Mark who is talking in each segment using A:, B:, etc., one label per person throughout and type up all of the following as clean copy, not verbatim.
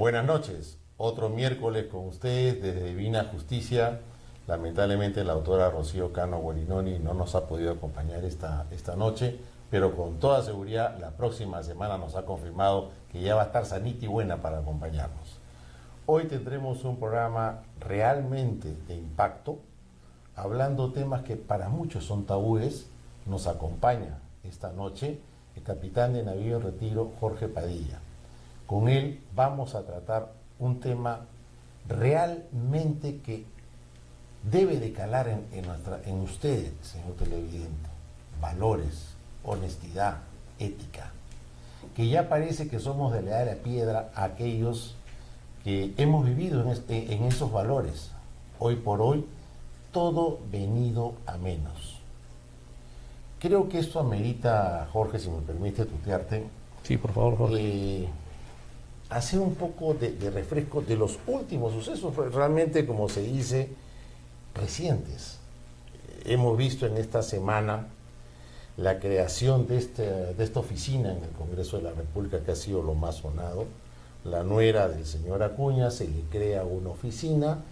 A: Buenas noches. Otro miércoles con ustedes desde Divina Justicia. Lamentablemente la autora Rocío Cano Guarinoni no nos ha podido acompañar esta noche, pero con toda seguridad la próxima semana nos ha confirmado que ya va a estar sanita y buena para acompañarnos. Hoy tendremos un programa realmente de impacto, hablando temas que para muchos son tabúes. Nos acompaña esta noche el capitán de navío en retiro, Jorge Padilla. Con él vamos a tratar un tema realmente que debe de calar en ustedes, señor televidente. Valores, honestidad, ética. Que ya parece que somos de la edad de la piedra aquellos que hemos vivido en esos valores. Hoy por hoy, todo venido a menos. Creo que esto amerita, Jorge, si me permite tutearte.
B: Sí, por favor, Jorge.
A: Hacer un poco de refresco de los últimos sucesos, realmente, como se dice, recientes. Hemos visto en esta semana la creación de esta oficina en el Congreso de la República, que ha sido lo más sonado. La nuera del señor Acuña se le crea una oficina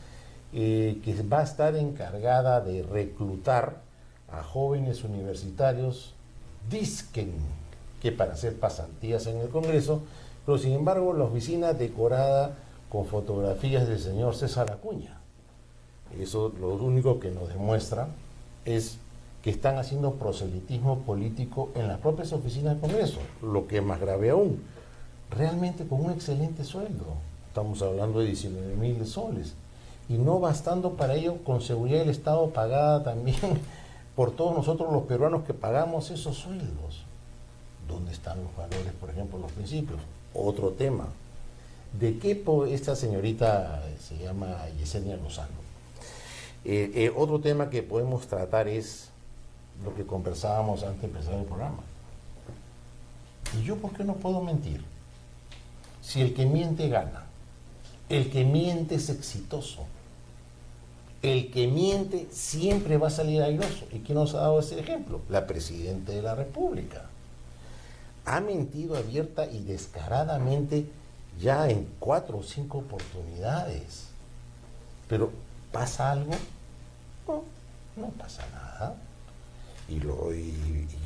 A: que va a estar encargada de reclutar a jóvenes universitarios, dizquen que para hacer pasantías en el Congreso, pero sin embargo la oficina decorada con fotografías del señor César Acuña. Eso lo único que nos demuestra es que están haciendo proselitismo político en las propias oficinas del Congreso, lo que es más grave aún, realmente con un excelente sueldo. Estamos hablando de 19.000 soles, y no bastando para ello, con seguridad el Estado pagada también por todos nosotros los peruanos que pagamos esos sueldos. ¿Dónde están los valores, por ejemplo, los principios? Otro tema. ¿De qué esta señorita se llama Yesenia Lozano? Otro tema que podemos tratar es lo que conversábamos antes de empezar el programa. ¿Y yo por qué no puedo mentir? Si el que miente gana, el que miente es exitoso, el que miente siempre va a salir airoso. ¿Y quién nos ha dado ese ejemplo? La Presidenta de la República. Ha mentido abierta y descaradamente ya en 4 o 5 oportunidades. Pero ¿pasa algo? No, no pasa nada. Y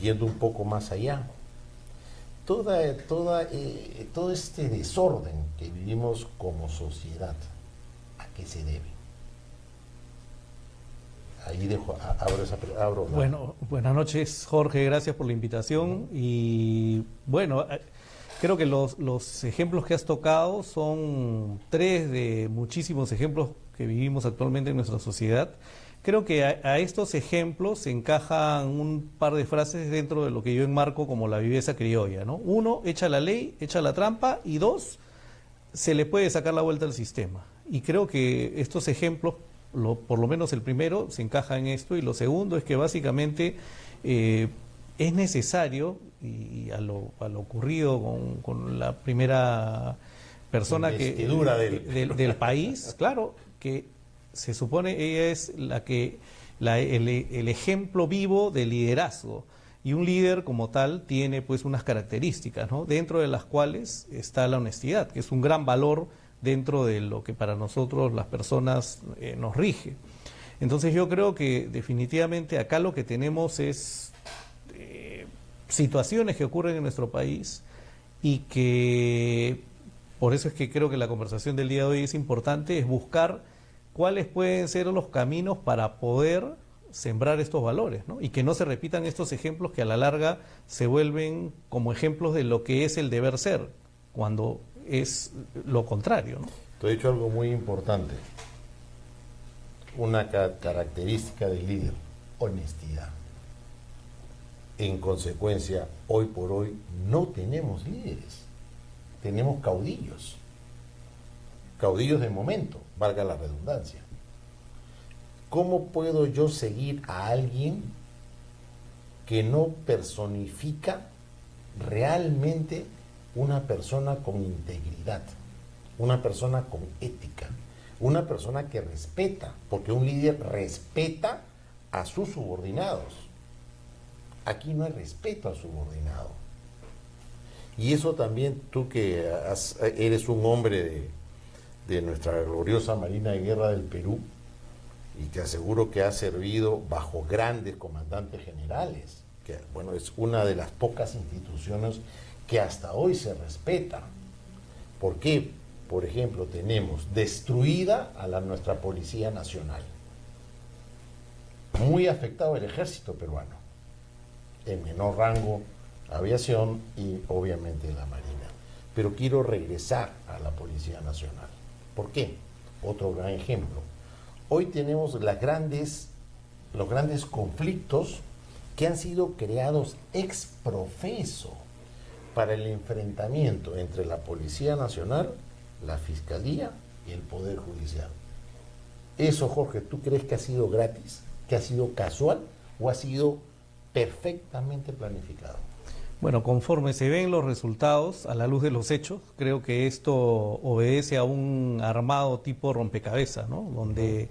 A: yendo un poco más allá, todo este desorden que vivimos como sociedad, ¿a qué se debe? Ahí abro.
B: Bueno, buenas noches, Jorge, gracias por la invitación. Y bueno, creo que los ejemplos que has tocado son 3 de muchísimos ejemplos que vivimos actualmente en nuestra sociedad. Creo que a estos ejemplos se encajan un par de frases dentro de lo que yo enmarco como la viveza criolla, ¿no? 1, echa la ley, echa la trampa, y 2, se le puede sacar la vuelta al sistema. Y creo que estos ejemplos, por lo menos el primero, se encaja en esto, y lo segundo es que básicamente es necesario, y a lo ocurrido con la primera persona del país, claro, que se supone ella es el ejemplo vivo de liderazgo, y un líder como tal tiene pues unas características, ¿no?, dentro de las cuales está la honestidad, que es un gran valor dentro de lo que para nosotros las personas nos rige. Entonces yo creo que definitivamente acá lo que tenemos es situaciones que ocurren en nuestro país, y que por eso es que creo que la conversación del día de hoy es importante, es buscar cuáles pueden ser los caminos para poder sembrar estos valores, ¿no? Y que no se repitan estos ejemplos que a la larga se vuelven como ejemplos de lo que es el deber ser, cuando es lo contrario, ¿no?
A: Te he dicho algo muy importante. Una característica del líder: honestidad. En consecuencia, hoy por hoy no tenemos líderes, tenemos caudillos. Caudillos de momento, valga la redundancia. ¿Cómo puedo yo seguir a alguien que no personifica realmente una persona con integridad, una persona con ética, una persona que respeta? Porque un líder respeta a sus subordinados. Aquí no hay respeto al subordinado. Y eso también, tú que eres un hombre de nuestra gloriosa Marina de Guerra del Perú, y te aseguro que ha servido bajo grandes comandantes generales, que bueno, es una de las pocas instituciones que hasta hoy se respeta. ¿Por qué? Por ejemplo, tenemos destruida a nuestra Policía Nacional, muy afectado el ejército peruano, en menor rango aviación y obviamente la Marina. Pero quiero regresar a la Policía Nacional. ¿Por qué? Otro gran ejemplo. Hoy tenemos los grandes conflictos que han sido creados ex profeso para el enfrentamiento entre la Policía Nacional, la Fiscalía y el Poder Judicial. Eso, Jorge, ¿tú crees que ha sido gratis, que ha sido casual o ha sido perfectamente planificado?
B: Bueno, conforme se ven los resultados, a la luz de los hechos, creo que esto obedece a un armado tipo rompecabezas, ¿no? Donde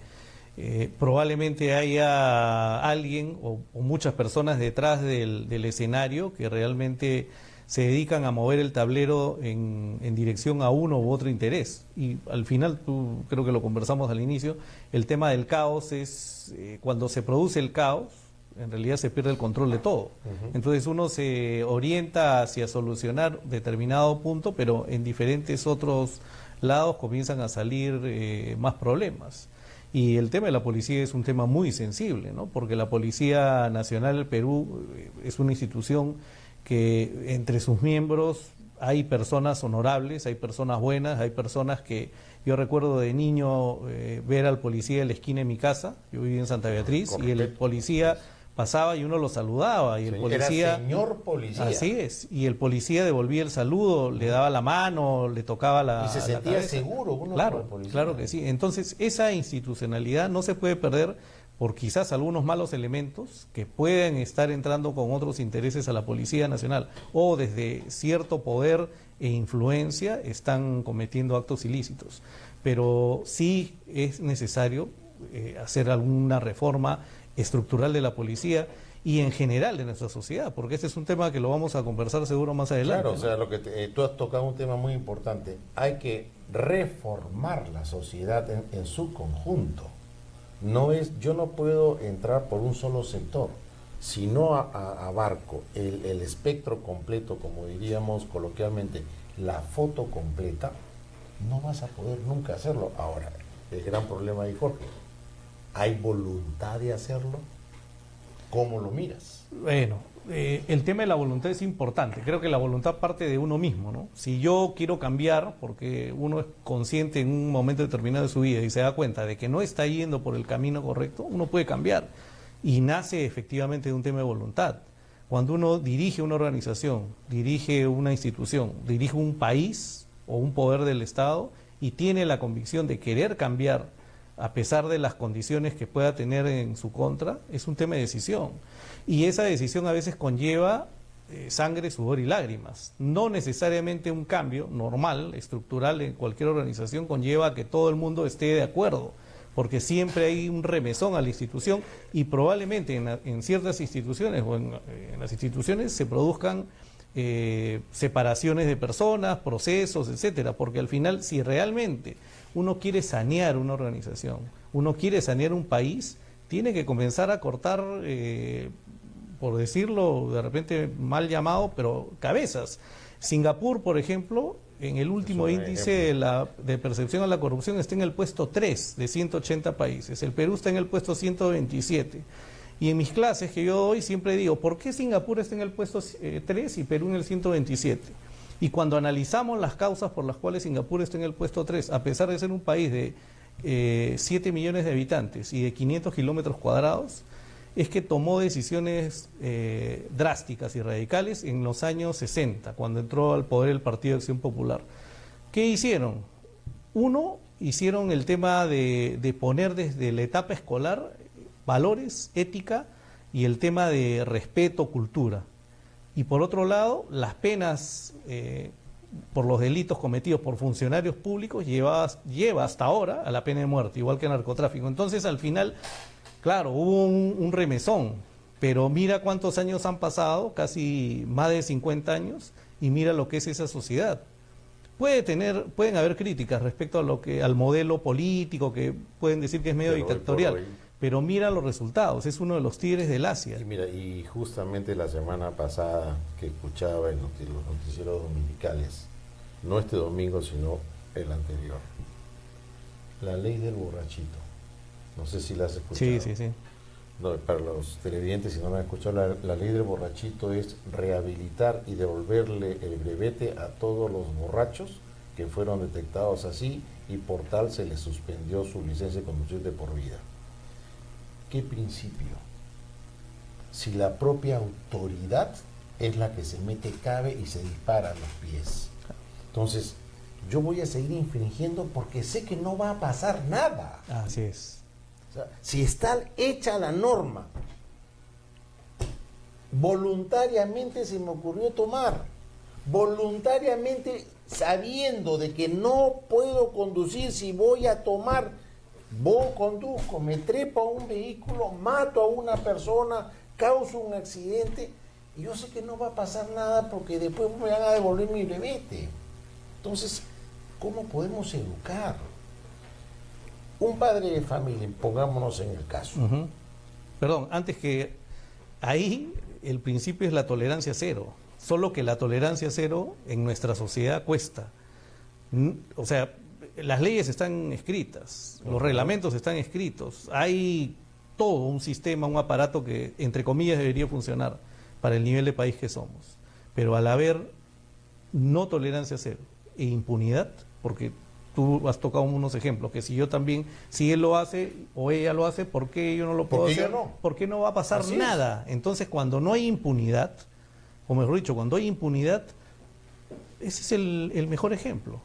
B: probablemente haya alguien o muchas personas detrás del escenario que realmente se dedican a mover el tablero en dirección a uno u otro interés. Y al final, tú creo que lo conversamos al inicio, el tema del caos es cuando se produce el caos, en realidad se pierde el control de todo. Entonces uno se orienta hacia solucionar determinado punto, pero en diferentes otros lados comienzan a salir más problemas. Y el tema de la policía es un tema muy sensible, ¿no? Porque la Policía Nacional del Perú es una institución que entre sus miembros hay personas honorables, hay personas buenas, hay personas que yo recuerdo de niño ver al policía en la esquina de mi casa, yo vivía en Santa Beatriz, y el policía pasaba y uno lo saludaba y el policía,
A: era señor policía,
B: así es, y el policía devolvía el saludo, le daba la mano, le tocaba la,
A: y se sentía
B: cabeza.
A: seguro uno.
B: Claro,
A: como policía.
B: claro que sí. Entonces esa institucionalidad no se puede perder por quizás algunos malos elementos que pueden estar entrando con otros intereses a la Policía Nacional o desde cierto poder e influencia están cometiendo actos ilícitos. Pero sí es necesario hacer alguna reforma estructural de la policía y en general de nuestra sociedad, porque este es un tema que lo vamos a conversar seguro más adelante.
A: Claro, ¿no? O sea, lo que tú has tocado un tema muy importante. Hay que reformar la sociedad en su conjunto. Yo no puedo entrar por un solo sector, si no abarco el espectro completo, como diríamos coloquialmente, la foto completa, no vas a poder nunca hacerlo. Ahora, el gran problema ahí, Jorge, ¿hay voluntad de hacerlo? ¿Cómo lo miras?
B: Bueno, el tema de la voluntad es importante. Creo que la voluntad parte de uno mismo, ¿no? Si yo quiero cambiar, porque uno es consciente en un momento determinado de su vida y se da cuenta de que no está yendo por el camino correcto, uno puede cambiar. Y nace efectivamente de un tema de voluntad. Cuando uno dirige una organización, dirige una institución, dirige un país o un poder del Estado y tiene la convicción de querer cambiar a pesar de las condiciones que pueda tener en su contra, es un tema de decisión. Y esa decisión a veces conlleva sangre, sudor y lágrimas. No necesariamente un cambio normal, estructural en cualquier organización conlleva a que todo el mundo esté de acuerdo, porque siempre hay un remesón a la institución y probablemente en ciertas instituciones o en las instituciones se produzcan separaciones de personas, procesos, etcétera, porque al final si realmente uno quiere sanear una organización, uno quiere sanear un país, tiene que comenzar a cortar, por decirlo de repente mal llamado, pero cabezas. Singapur, por ejemplo, en el último índice de percepción a la corrupción está en el puesto 3 de 180 países. El Perú está en el puesto 127. Y en mis clases que yo doy siempre digo, ¿por qué Singapur está en el puesto 3 y Perú en el 127? Y cuando analizamos las causas por las cuales Singapur está en el puesto 3, a pesar de ser un país de 7 millones de habitantes y de 500 kilómetros cuadrados, es que tomó decisiones drásticas y radicales en los años 60, cuando entró al poder el Partido de Acción Popular. ¿Qué hicieron? Uno, hicieron el tema de poner desde la etapa escolar valores, ética y el tema de respeto, cultura. Y por otro lado, las penas por los delitos cometidos por funcionarios públicos lleva hasta ahora a la pena de muerte, igual que el narcotráfico. Entonces, al final, claro, hubo un remesón, pero mira cuántos años han pasado, casi más de 50 años, y mira lo que es esa sociedad. pueden haber críticas respecto a al modelo político, que pueden decir que es medio
A: Pero hoy por
B: dictatorial,
A: hoy-
B: pero mira los resultados, es uno de los tigres del Asia.
A: Y mira, y justamente la semana pasada que escuchaba en los noticieros dominicales, no este domingo, sino el anterior, la ley del borrachito. No sé si la has escuchado.
B: Sí, sí, sí.
A: No, para los televidentes, si no me han escuchado, la ley del borrachito es rehabilitar y devolverle el brevete a todos los borrachos que fueron detectados así, y por tal se les suspendió su licencia de conducir de por vida. ¿Qué principio? Si la propia autoridad es la que se mete cabe y se dispara a los pies. Entonces, yo voy a seguir infringiendo porque sé que no va a pasar nada.
B: Así es.
A: O sea, si está hecha la norma, voluntariamente se me ocurrió tomar, voluntariamente sabiendo de que no puedo conducir si voy a tomar, conduzco, me trepo a un vehículo, mato a una persona, causo un accidente, y yo sé que no va a pasar nada porque después me van a devolver mi brevete. Entonces, ¿cómo podemos educar? Un padre de familia, pongámonos en el caso.
B: Ujú. Perdón, antes que ahí el principio es la tolerancia cero, solo que la tolerancia cero en nuestra sociedad cuesta. O sea, las leyes están escritas, los reglamentos están escritos, hay todo un sistema, un aparato que entre comillas debería funcionar para el nivel de país que somos, pero al haber no tolerancia cero e impunidad, porque tú has tocado unos ejemplos, que si yo también, si él lo hace o ella lo hace, ¿por qué yo no lo puedo
A: ¿Por qué yo
B: hacer?
A: no?
B: ¿Por qué no va a pasar
A: Así es.
B: nada? Entonces, cuando no hay impunidad, o mejor dicho, cuando hay impunidad, ese es el mejor ejemplo.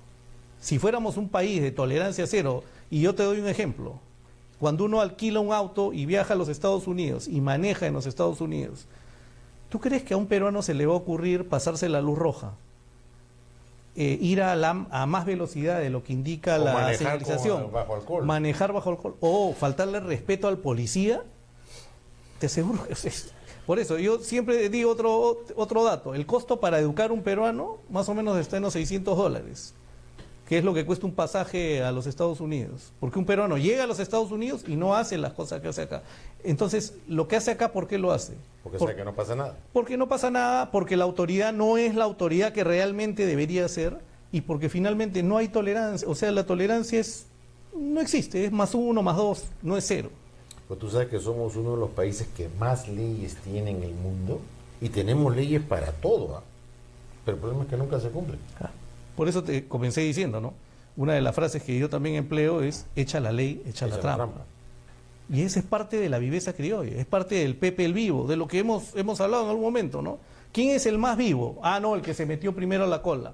B: Si fuéramos un país de tolerancia cero, y yo te doy un ejemplo, cuando uno alquila un auto y viaja a los Estados Unidos y maneja en los Estados Unidos, ¿tú crees que a un peruano se le va a ocurrir pasarse la luz roja? Ir a más velocidad de lo que indica
A: O
B: la
A: manejar
B: señalización,
A: bajo alcohol.
B: manejar bajo alcohol, o faltarle respeto al policía, te aseguro que por eso yo siempre digo otro dato: el costo para educar a un peruano más o menos está en los $600, que es lo que cuesta un pasaje a los Estados Unidos, porque un peruano llega a los Estados Unidos y no hace las cosas que hace acá. Entonces, lo que hace acá, ¿por qué lo hace?
A: Porque sabe que no pasa nada.
B: Porque no pasa nada, porque la autoridad no es la autoridad que realmente debería ser, y porque finalmente no hay tolerancia. O sea, la tolerancia no existe, es +1, +2, no es 0.
A: Pero tú sabes que somos uno de los países que más leyes tiene en el mundo, y tenemos leyes para todo, ¿ah? Pero el problema es que nunca se cumplen.
B: Por eso te comencé diciendo, ¿no? Una de las frases que yo también empleo es: echa la ley, echa la trampa. Y esa es parte de la viveza criolla, es parte del Pepe el Vivo, de lo que hemos hablado en algún momento, ¿no? ¿Quién es el más vivo? Ah, no, el que se metió primero a la cola.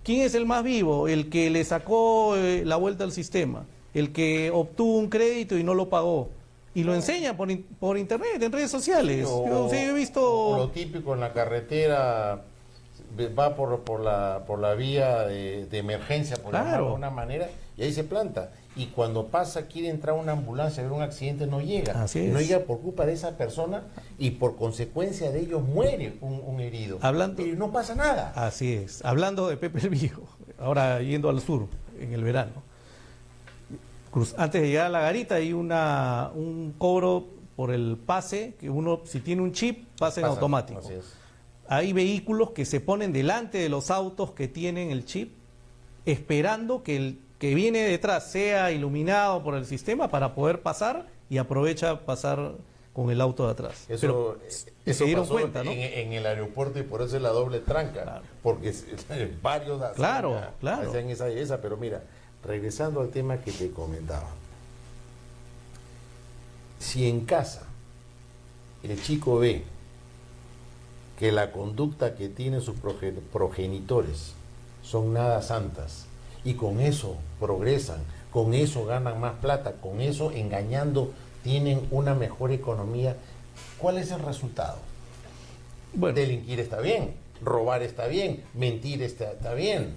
B: ¿Quién es el más vivo? El que le sacó la vuelta al sistema, el que obtuvo un crédito y no lo pagó. Y lo enseña por internet, en redes sociales. Yo he visto...
A: O lo típico en la carretera, va por la vía de emergencia, por llamarlo de una manera, y ahí se planta. Y cuando pasa, quiere entrar una ambulancia a ver un accidente, no llega.
B: Así
A: Y
B: es.
A: no llega por culpa de esa persona, y por consecuencia de ello muere un herido.
B: Hablando-
A: Y no pasa nada.
B: Así es. Hablando de Pepe el Vivo, ahora yendo al sur, en el verano. Antes de llegar a la garita hay un cobro por el pase, que uno, si tiene un chip, pasa en
A: Pasa,
B: automático.
A: así es.
B: Hay vehículos que se ponen delante de los autos que tienen el chip, esperando que el que viene detrás sea iluminado por el sistema para poder pasar, y aprovecha pasar con el auto de atrás.
A: Eso
B: se dieron
A: pasó
B: cuenta, ¿no?
A: en el aeropuerto, y por eso es la doble tranca.
B: Claro.
A: Porque varios
B: Claro.
A: hacían esa. Pero mira, regresando al tema que te comentaba. Si en casa el chico ve que la conducta que tienen sus progenitores son nada santas, y con eso progresan, con eso ganan más plata, con eso engañando tienen una mejor economía, ¿cuál es el resultado?
B: Bueno,
A: Delinquir está bien, robar está bien, mentir está bien.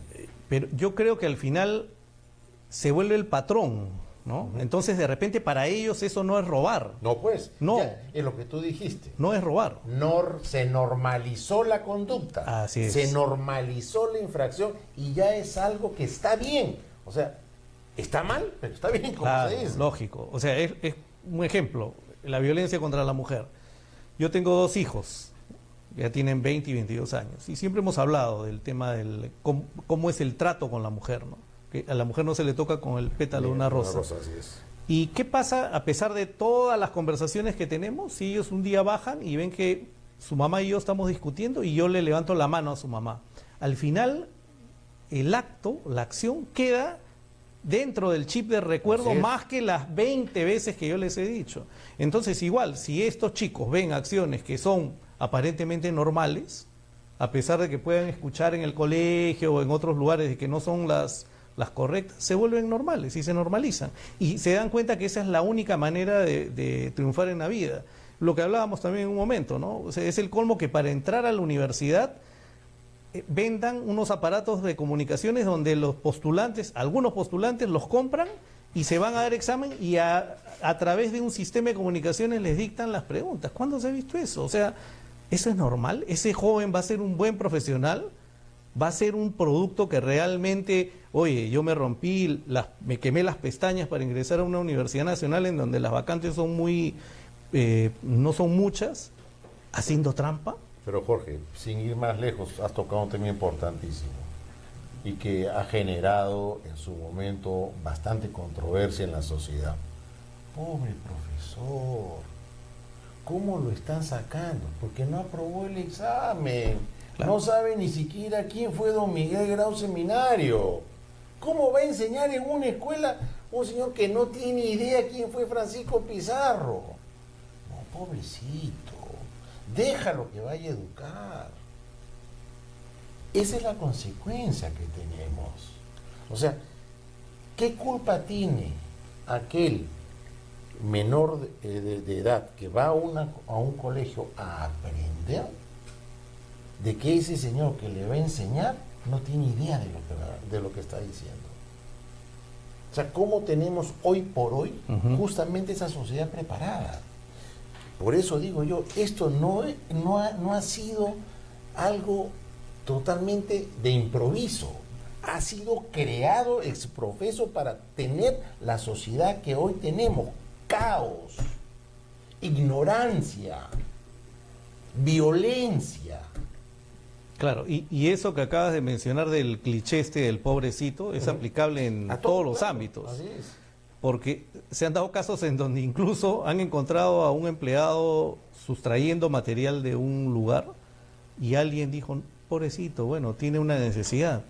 B: pero yo creo que al final se vuelve el patrón ¿no? Entonces, de repente, para ellos eso no es robar.
A: No, pues.
B: No.
A: Ya, es lo que tú dijiste.
B: No es robar.
A: Se normalizó la conducta.
B: Así es.
A: Se normalizó la infracción y ya es algo que está bien. O sea, está mal, pero está bien, como
B: Claro,
A: se dice.
B: lógico. O sea, es un ejemplo, la violencia contra la mujer. Yo tengo 2 hijos, ya tienen 20 y 22 años, y siempre hemos hablado del tema del cómo es el trato con la mujer, ¿no? Que a la mujer no se le toca con el pétalo de una rosa.
A: Así es.
B: ¿Y qué pasa a pesar de todas las conversaciones que tenemos? Si ellos un día bajan y ven que su mamá y yo estamos discutiendo y yo le levanto la mano a su mamá. Al final, el acto, la acción queda dentro del chip de recuerdo más que las 20 veces que yo les he dicho. Entonces, igual, si estos chicos ven acciones que son aparentemente normales, a pesar de que puedan escuchar en el colegio o en otros lugares de que no son las correctas, se vuelven normales y se normalizan. Y se dan cuenta que esa es la única manera de triunfar en la vida. Lo que hablábamos también en un momento, ¿no? O sea, es el colmo que para entrar a la universidad vendan unos aparatos de comunicaciones donde los postulantes, algunos postulantes los compran y se van a dar examen y a través de un sistema de comunicaciones les dictan las preguntas. ¿Cuándo se ha visto eso? O sea, ¿eso es normal? ¿Ese joven va a ser un buen profesional? ¿Va a ser un producto que realmente, oye, yo me rompí, me quemé las pestañas para ingresar a una universidad nacional en donde las vacantes son no son muchas, haciendo trampa?
A: Pero Jorge, sin ir más lejos, has tocado un tema importantísimo y que ha generado en su momento bastante controversia en la sociedad. Pobre profesor, ¿cómo lo están sacando? Porque no aprobó el examen. Claro. No sabe ni siquiera quién fue don Miguel Grau Seminario. ¿Cómo va a enseñar en una escuela un señor que no tiene idea quién fue Francisco Pizarro? No, pobrecito. Déjalo que vaya a educar. Esa es la consecuencia que tenemos. O sea, ¿qué culpa tiene aquel menor de edad que va a un colegio a aprender de que ese señor que le va a enseñar no tiene idea de lo que está diciendo? O sea, ¿cómo tenemos hoy por hoy justamente esa sociedad preparada? Por eso digo yo, esto no ha sido algo totalmente de improviso. Ha sido creado ex profeso para tener la sociedad que hoy tenemos. Caos, ignorancia, violencia.
B: Claro, y eso que acabas de mencionar del cliché del pobrecito es aplicable en todos los ámbitos.
A: Así es.
B: Porque se han dado casos en donde incluso han encontrado a un empleado sustrayendo material de un lugar y alguien dijo, pobrecito, bueno, tiene una necesidad.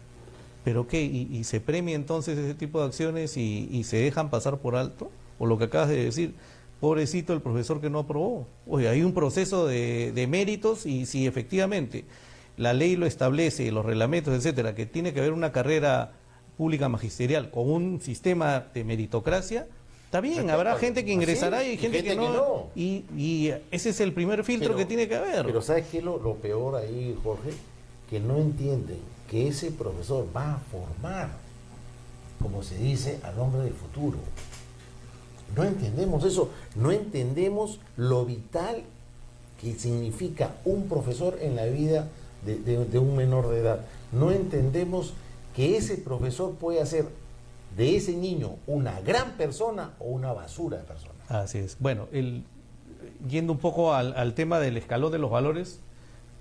B: ¿Pero qué? ¿Y se premia entonces ese tipo de acciones y se dejan pasar por alto? O lo que acabas de decir, pobrecito el profesor que no aprobó. Oye, hay un proceso de méritos y si efectivamente la ley lo establece, los reglamentos, etcétera, que tiene que haber una carrera pública magisterial con un sistema de meritocracia, está bien, habrá gente que ingresará y hay gente que no. Y ese es el primer filtro que tiene que haber.
A: Pero ¿sabes qué es lo peor ahí, Jorge? Que no entienden que ese profesor va a formar, como se dice, al hombre del futuro. No entendemos eso, no entendemos lo vital que significa un profesor en la vida de un menor de edad. No entendemos que ese profesor puede hacer de ese niño una gran persona o una basura de persona.
B: Así es. Bueno, yendo un poco al tema del escalón de los valores,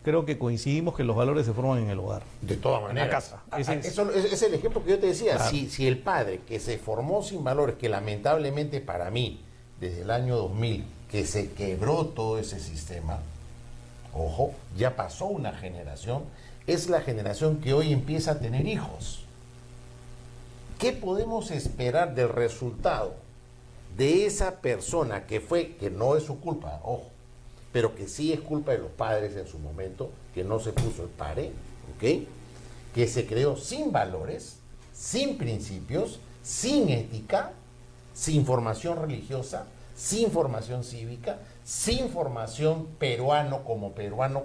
B: creo que coincidimos que los valores se forman en el hogar.
A: De todas maneras.
B: En la casa.
A: Eso es el ejemplo que yo te decía.
B: Claro.
A: Si el padre que se formó sin valores, que lamentablemente para mí, desde el año 2000, que se quebró todo ese sistema, ojo, ya pasó una generación, es la generación que hoy empieza a tener hijos. ¿Qué podemos esperar del resultado de esa persona que no es su culpa, ojo, pero que sí es culpa de los padres en su momento, que no se puso el pare, ¿ok? Que se creó sin valores, sin principios, sin ética, sin formación religiosa, sin formación cívica, sin formación peruano como peruano,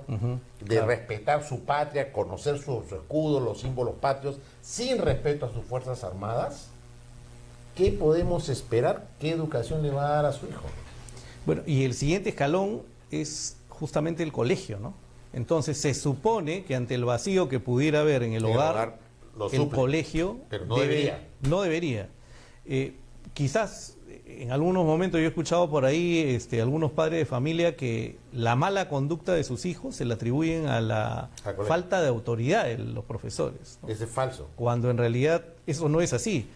A: de respetar su patria, conocer su escudo, los símbolos patrios, sin respeto a sus Fuerzas Armadas, ¿qué podemos esperar? ¿Qué educación le va a dar a su hijo?
B: Bueno, y el siguiente escalón es justamente el colegio, ¿no? Entonces se supone que ante el vacío que pudiera haber en el hogar
A: lo
B: el
A: suple,
B: colegio
A: pero no debería.
B: No debería. Quizás en algunos momentos yo he escuchado por ahí algunos padres de familia que la mala conducta de sus hijos se le atribuyen a la falta de autoridad de los profesores, ¿no?
A: Ese es falso.
B: Cuando en realidad eso no es así.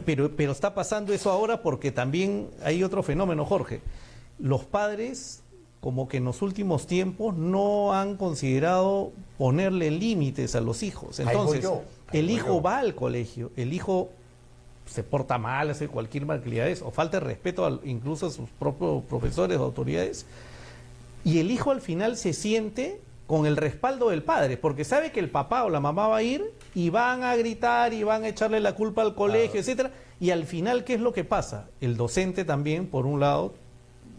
B: Pero está pasando eso ahora porque también hay otro fenómeno, Jorge. Los padres, como que en los últimos tiempos, no han considerado ponerle límites a los hijos. Entonces, el hijo va al colegio, el hijo se porta mal, hace cualquier malcriadez, o falta de respeto incluso a sus propios profesores o autoridades, y el hijo al final se siente con el respaldo del padre, porque sabe que el papá o la mamá va a ir y van a gritar y van a echarle la culpa al colegio, etcétera, y al final, ¿qué es lo que pasa? El docente también, por un lado,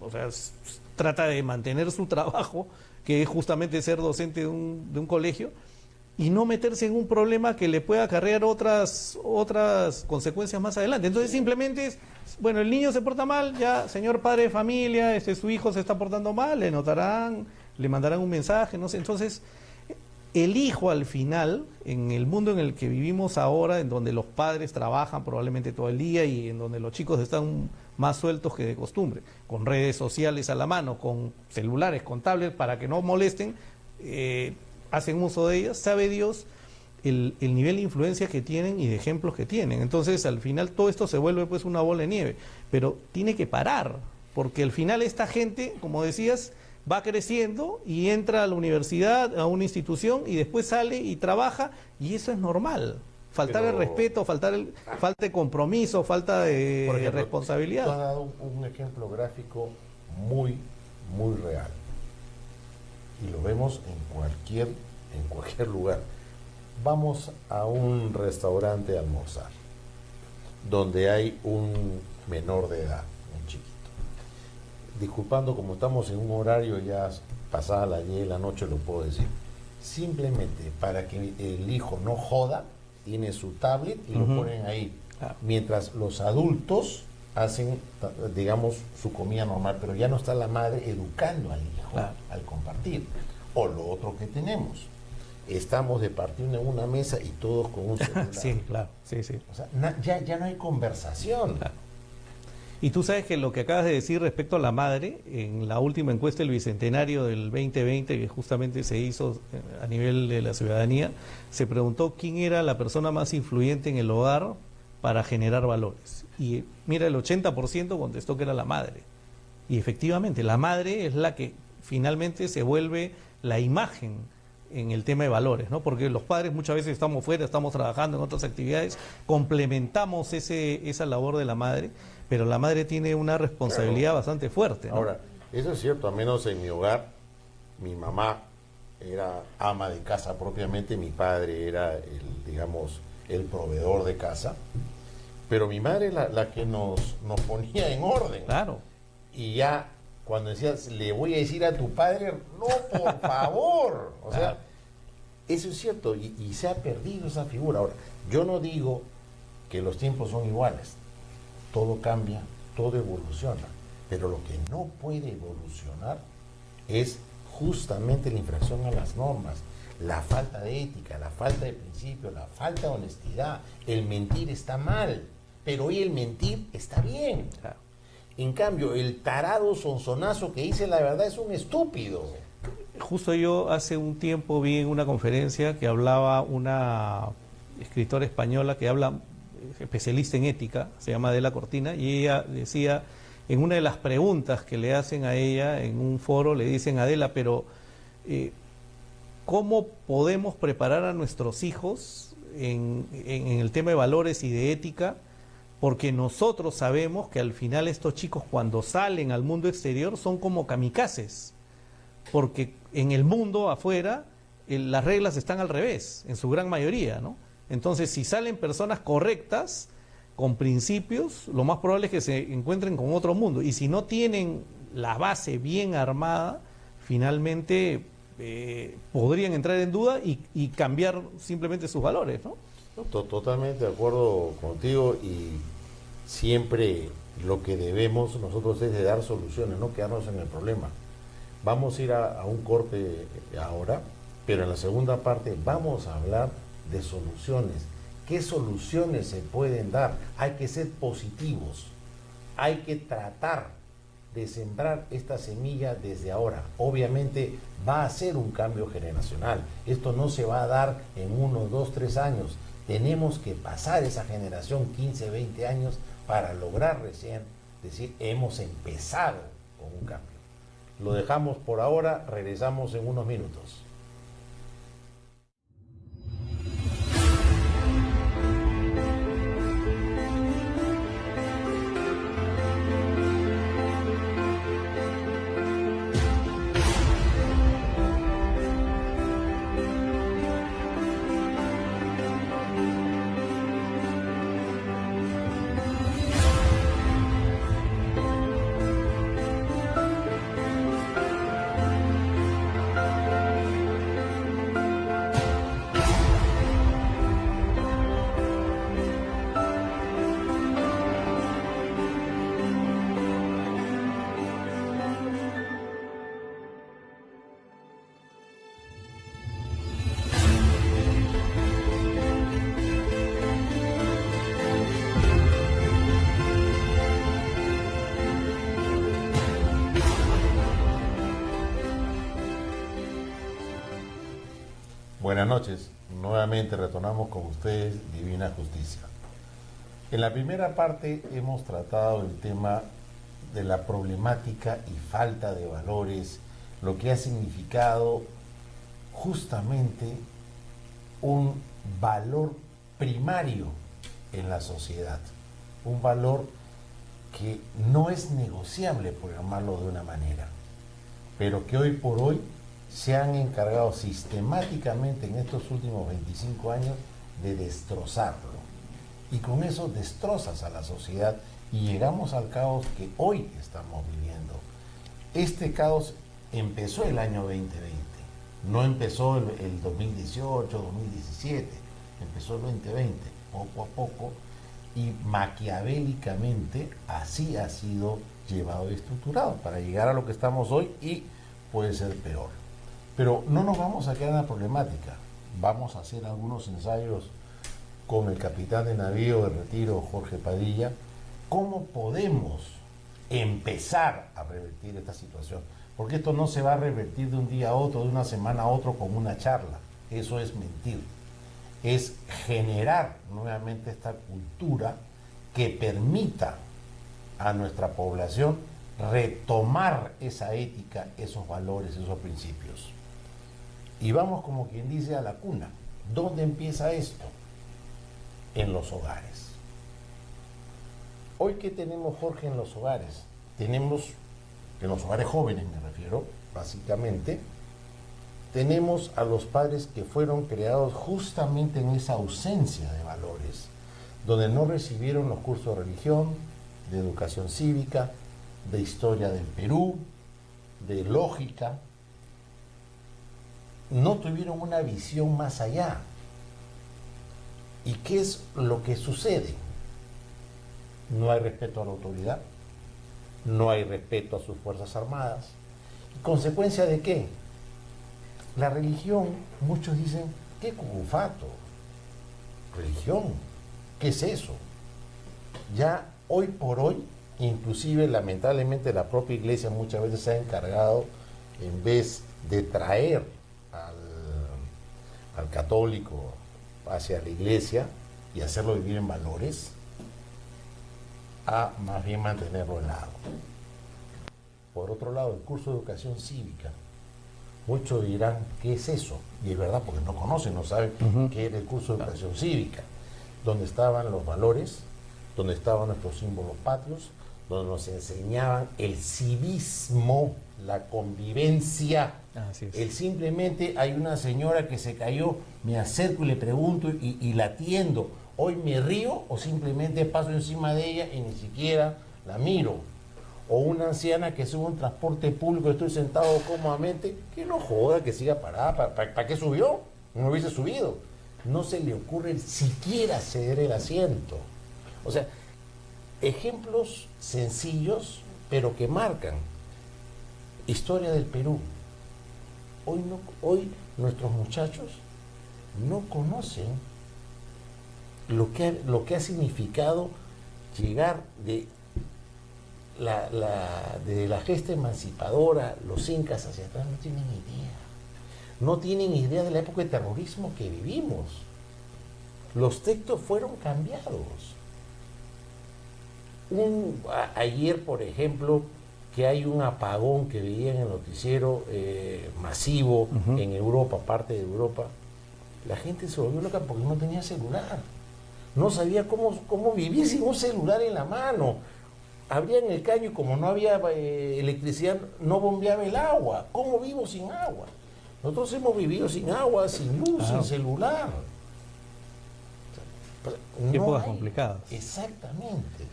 B: o sea, trata de mantener su trabajo, que es justamente ser docente de un colegio, y no meterse en un problema que le pueda acarrear otras consecuencias más adelante. Entonces simplemente es, bueno, el niño se porta mal, ya, señor padre de familia, su hijo se está portando mal, le notarán, le mandarán un mensaje, no sé. Entonces, el hijo al final, en el mundo en el que vivimos ahora, en donde los padres trabajan probablemente todo el día y en donde los chicos están más sueltos que de costumbre, con redes sociales a la mano, con celulares, con tablets, para que no molesten, hacen uso de ellas, sabe Dios el nivel de influencia que tienen y de ejemplos que tienen. Entonces, al final todo esto se vuelve pues una bola de nieve, pero tiene que parar, porque al final esta gente, como decías, va creciendo y entra a la universidad, a una institución, y después sale y trabaja, y eso es normal. Faltar el respeto, falta de compromiso, falta de responsabilidad.
A: Tú has dado un ejemplo gráfico muy, muy real. Y lo vemos en cualquier lugar. Vamos a un restaurante a almorzar, donde hay un menor de edad, un chiquito. Disculpando, como estamos en un horario ya pasada las 10 de la noche, lo puedo decir. Simplemente para que el hijo no joda, tiene su tablet y lo ponen ahí. Mientras los adultos hacen, digamos, su comida normal, pero ya no está la madre educando al hijo al compartir. O lo otro que tenemos, estamos departiendo en una mesa y todos con un celular.
B: Sí, claro, sí.
A: O sea, ya no hay conversación.
B: Claro. Y tú sabes que lo que acabas de decir respecto a la madre, en la última encuesta del Bicentenario del 2020, que justamente se hizo a nivel de la ciudadanía, se preguntó quién era la persona más influyente en el hogar para generar valores. Y mira, el 80% contestó que era la madre. Y efectivamente, la madre es la que finalmente se vuelve la imagen en el tema de valores, ¿no? Porque los padres muchas veces estamos fuera, estamos trabajando en otras actividades, complementamos esa labor de la madre, pero la madre tiene una responsabilidad bastante fuerte, ¿no?
A: Ahora, eso es cierto, al menos en mi hogar, mi mamá era ama de casa propiamente, mi padre era el proveedor de casa, pero mi madre la que nos ponía en orden.
B: Claro.
A: Y ya cuando decías, le voy a decir a tu padre, no, por favor. O sea, eso es cierto, y se ha perdido esa figura. Ahora, yo no digo que los tiempos son iguales. Todo cambia, todo evoluciona. Pero lo que no puede evolucionar es justamente la infracción a las normas, la falta de ética, la falta de principio, la falta de honestidad. El mentir está mal, pero hoy el mentir está bien.
B: Claro.
A: En cambio, el tarado sonzonazo que dice la verdad es un estúpido.
B: Justo yo hace un tiempo vi en una conferencia que hablaba una escritora española que habla, especialista en ética, se llama Adela Cortina, y ella decía, en una de las preguntas que le hacen a ella en un foro, le dicen, Adela, pero ¿cómo podemos preparar a nuestros hijos en el tema de valores y de ética? Porque nosotros sabemos que al final estos chicos cuando salen al mundo exterior son como kamikazes, porque en el mundo afuera las reglas están al revés, en su gran mayoría, ¿no? Entonces, si salen personas correctas, con principios, lo más probable es que se encuentren con otro mundo, y si no tienen la base bien armada, finalmente podrían entrar en duda y cambiar simplemente sus valores, ¿no?
A: Totalmente de acuerdo contigo, y siempre lo que debemos nosotros es de dar soluciones, no quedarnos en el problema. Vamos a ir a un corte ahora, pero en la segunda parte vamos a hablar de soluciones. ¿Qué soluciones se pueden dar? Hay que ser positivos, hay que tratar de sembrar esta semilla desde ahora. Obviamente va a ser un cambio generacional. Esto no se va a dar en 1, 2, 3 años. Tenemos que pasar esa generación 15, 20 años para lograr recién decir hemos empezado con un cambio. Lo dejamos por ahora, regresamos en unos minutos. Buenas noches, nuevamente retornamos con ustedes Divina Justicia. En la primera parte hemos tratado el tema de la problemática y falta de valores, lo que ha significado justamente un valor primario en la sociedad, un valor que no es negociable, por llamarlo de una manera, pero que hoy por hoy se han encargado sistemáticamente en estos últimos 25 años de destrozarlo. Y con eso destrozas a la sociedad y llegamos al caos que hoy estamos viviendo. Este caos empezó el año 2020, no empezó el 2018, 2017, empezó el 2020, poco a poco, y maquiavélicamente así ha sido llevado y estructurado para llegar a lo que estamos hoy y puede ser peor. Pero no nos vamos a quedar en la problemática. Vamos a hacer algunos ensayos con el capitán de navío de retiro, Jorge Padilla, cómo podemos empezar a revertir esta situación. Porque esto no se va a revertir de un día a otro, de una semana a otro con una charla. Eso es mentir. Es generar nuevamente esta cultura que permita a nuestra población retomar esa ética, esos valores, esos principios. Y vamos, como quien dice, a la cuna. ¿Dónde empieza esto? En los hogares. Hoy, ¿qué tenemos, Jorge, en los hogares? Tenemos, en los hogares jóvenes me refiero, básicamente, tenemos a los padres que fueron creados justamente en esa ausencia de valores, donde no recibieron los cursos de religión, de educación cívica, de historia del Perú, de lógica. No tuvieron una visión más allá. ¿Y qué es lo que sucede? No hay respeto a la autoridad, no hay respeto a sus Fuerzas Armadas. ¿Y consecuencia de qué? La religión, muchos dicen, ¿qué cucufato? ¿Religión? ¿Qué es eso? Ya hoy por hoy, inclusive lamentablemente la propia iglesia muchas veces se ha encargado, en vez de traer al católico hacia la iglesia y hacerlo vivir en valores, a más bien mantenerlo al lado. Por otro lado, el curso de educación cívica, muchos dirán, ¿qué es eso? Y es verdad, porque no conocen, no saben qué era el curso de educación cívica, donde estaban los valores, donde estaban nuestros símbolos patrios, donde nos enseñaban el civismo, la convivencia. El simplemente hay una señora que se cayó, me acerco y le pregunto y la atiendo. Hoy me río o simplemente paso encima de ella y ni siquiera la miro. O una anciana que sube un transporte público, estoy sentado cómodamente, que no joda, que siga parada. ¿Para qué subió? No hubiese subido. No se le ocurre siquiera ceder el asiento. O sea, ejemplos sencillos, pero que marcan historia del Perú. Hoy nuestros muchachos no conocen lo que ha significado llegar de la gesta emancipadora, los incas hacia atrás, no tienen idea. No tienen idea de la época de terrorismo que vivimos. Los textos fueron cambiados. Ayer, por ejemplo, que hay un apagón que veía en el noticiero masivo en Europa, parte de Europa, la gente se volvió loca porque no tenía celular. No sabía cómo vivir sin un celular en la mano. Abrían el caño y como no había electricidad, no bombeaba el agua. ¿Cómo vivo sin agua? Nosotros hemos vivido sin agua, sin luz, sin celular.
B: Épocas complicadas.
A: Exactamente.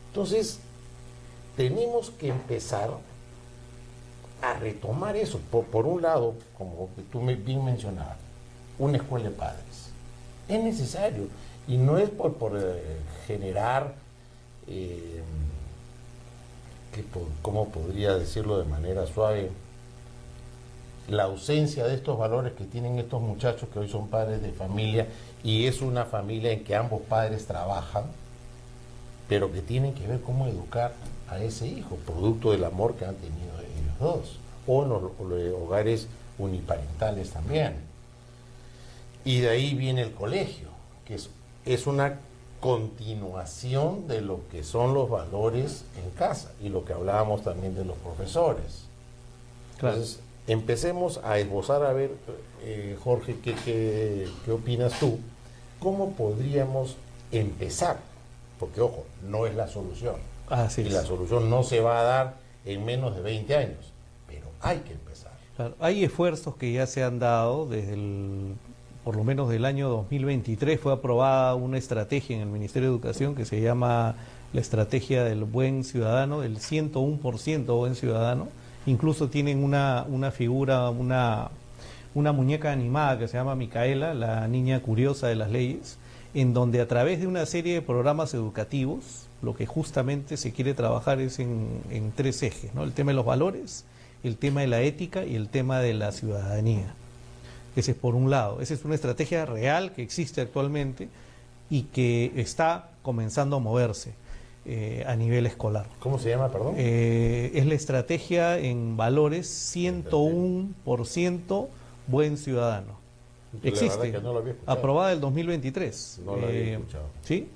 A: Entonces, tenemos que empezar a retomar eso. Por un lado, como tú bien mencionabas, una escuela de padres. Es necesario. Y no es por generar, ¿cómo podría decirlo de manera suave? La ausencia de estos valores que tienen estos muchachos que hoy son padres de familia, y es una familia en que ambos padres trabajan, pero que tienen que ver cómo educar a ese hijo, producto del amor que han tenido ellos dos, o en los hogares uniparentales también. Y de ahí viene el colegio, que es una continuación de lo que son los valores en casa, y lo que hablábamos también de los profesores.
B: Claro.
A: Entonces, empecemos a esbozar, a ver, Jorge, ¿qué opinas tú? ¿Cómo podríamos empezar? Porque, ojo, no es la solución.
B: Así
A: y
B: es.
A: la solución no se va a dar en menos de 20 años, pero hay que empezar.
B: Claro, hay esfuerzos que ya se han dado desde por lo menos del año 2023 fue aprobada una estrategia en el Ministerio de Educación que se llama la estrategia del buen ciudadano, del 101% buen ciudadano. Incluso tienen una figura, una muñeca animada que se llama Micaela, la niña curiosa de las leyes, en donde a través de una serie de programas educativos, lo que justamente se quiere trabajar es en tres ejes, ¿no? El tema de los valores, el tema de la ética y el tema de la ciudadanía. Ese es por un lado. Esa es una estrategia real que existe actualmente y que está comenzando a moverse a nivel escolar.
A: ¿Cómo se llama, perdón?
B: Es la estrategia en valores 101% buen ciudadano. Existe,
A: que no lo había escuchado.
B: aprobada el 2023.
A: No lo había escuchado.
B: ¿Sí?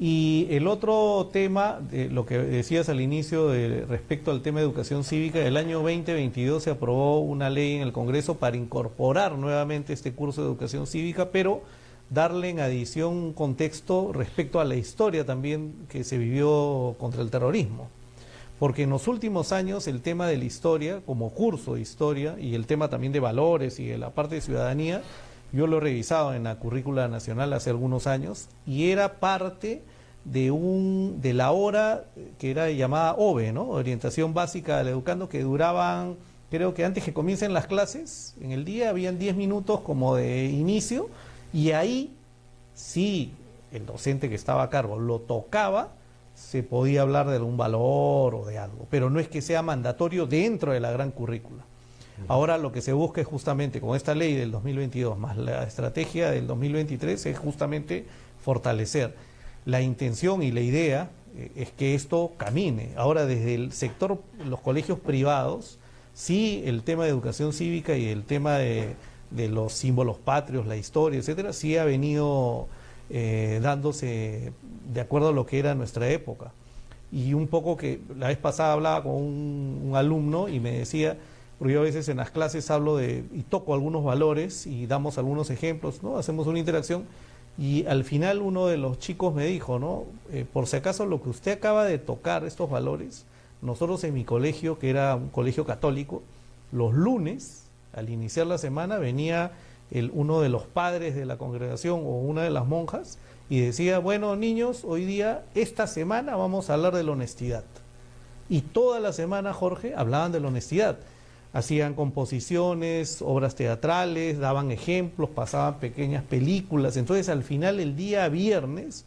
B: Y el otro tema, lo que decías al inicio respecto al tema de educación cívica, el año 2022 se aprobó una ley en el Congreso para incorporar nuevamente este curso de educación cívica, pero darle en adición un contexto respecto a la historia también que se vivió contra el terrorismo. Porque en los últimos años el tema de la historia, como curso de historia, y el tema también de valores y de la parte de ciudadanía, yo lo he revisado en la currícula nacional hace algunos años, y era parte de la hora que era llamada OBE, ¿no? Orientación Básica del Educando, que duraban, creo que antes que comiencen las clases, en el día habían 10 minutos como de inicio, y ahí sí el docente que estaba a cargo lo tocaba, se podía hablar de algún valor o de algo, pero no es que sea mandatorio dentro de la gran currícula. Ahora lo que se busca es justamente con esta ley del 2022 más la estrategia del 2023 es justamente fortalecer. La intención y la idea es que esto camine. Ahora desde el sector, los colegios privados, sí el tema de educación cívica y el tema de los símbolos patrios, la historia, etcétera, sí ha venido dándose de acuerdo a lo que era nuestra época. Y un poco que la vez pasada hablaba con un alumno y me decía, porque yo a veces en las clases hablo y toco algunos valores y damos algunos ejemplos, ¿no? Hacemos una interacción y al final uno de los chicos me dijo, ¿no? Por si acaso lo que usted acaba de tocar, estos valores, nosotros en mi colegio, que era un colegio católico, los lunes, al iniciar la semana, venía uno de los padres de la congregación o una de las monjas y decía, bueno niños, hoy día, esta semana vamos a hablar de la honestidad. Y toda la semana, Jorge, hablaban de la honestidad. Hacían composiciones, obras teatrales, daban ejemplos, pasaban pequeñas películas. Entonces, al final, el día viernes,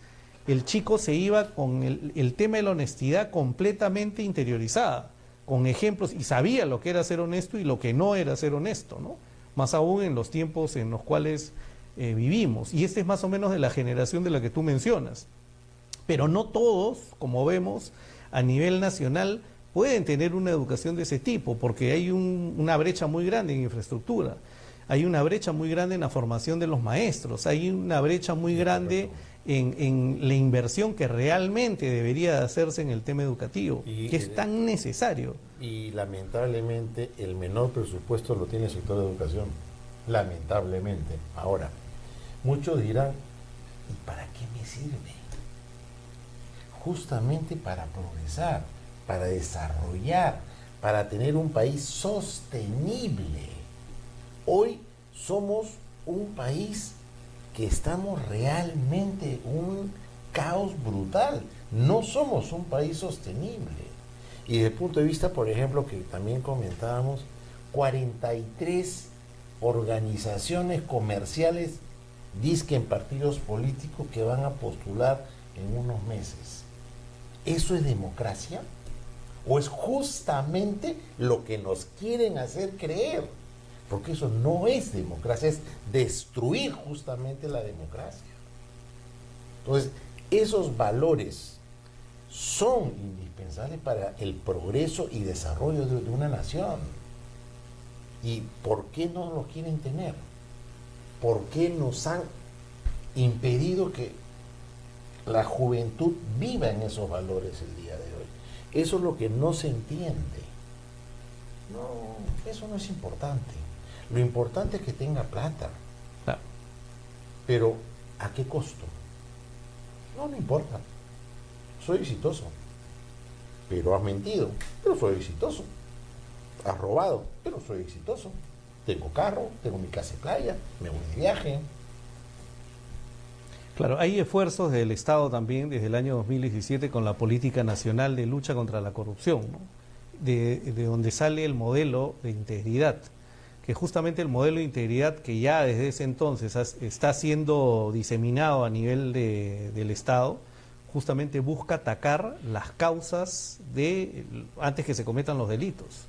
B: el chico se iba con el tema de la honestidad completamente interiorizada, con ejemplos, y sabía lo que era ser honesto y lo que no era ser honesto, ¿no? Más aún en los tiempos en los cuales vivimos. Y este es más o menos de la generación de la que tú mencionas. Pero no todos, como vemos, a nivel nacional pueden tener una educación de ese tipo, porque hay una brecha muy grande en infraestructura, hay una brecha muy grande en la formación de los maestros, hay una brecha muy grande en la inversión que realmente debería de hacerse en el tema educativo, que es tan necesario.
A: Y lamentablemente el menor presupuesto lo tiene el sector de educación, lamentablemente. Ahora, muchos dirán, ¿y para qué me sirve? Justamente para progresar, para desarrollar, para tener un país sostenible. Hoy somos un país que estamos realmente en un caos brutal. No somos un país sostenible. Y desde el punto de vista, por ejemplo, que también comentábamos, 43 organizaciones comerciales dizque en partidos políticos que van a postular en unos meses. ¿Eso es democracia? ¿O es justamente lo que nos quieren hacer creer? Porque eso no es democracia, es destruir justamente la democracia. Entonces, esos valores son indispensables para el progreso y desarrollo de una nación. ¿Y por qué no lo quieren tener? ¿Por qué nos han impedido que la juventud viva en esos valores el día de hoy? Eso es lo que no se entiende. No, eso no es importante. Lo importante es que tenga plata.
B: Claro.
A: Pero, ¿a qué costo? No importa. Soy exitoso. Pero has mentido, pero soy exitoso. Has robado, pero soy exitoso. Tengo carro, tengo mi casa y playa, me voy de viaje.
B: Claro, hay esfuerzos del Estado también desde el año 2017 con la Política Nacional de Lucha contra la Corrupción, ¿no? de donde sale el modelo de integridad, que justamente el modelo de integridad que ya desde ese entonces está siendo diseminado a nivel del Estado, justamente busca atacar las causas antes que se cometan los delitos.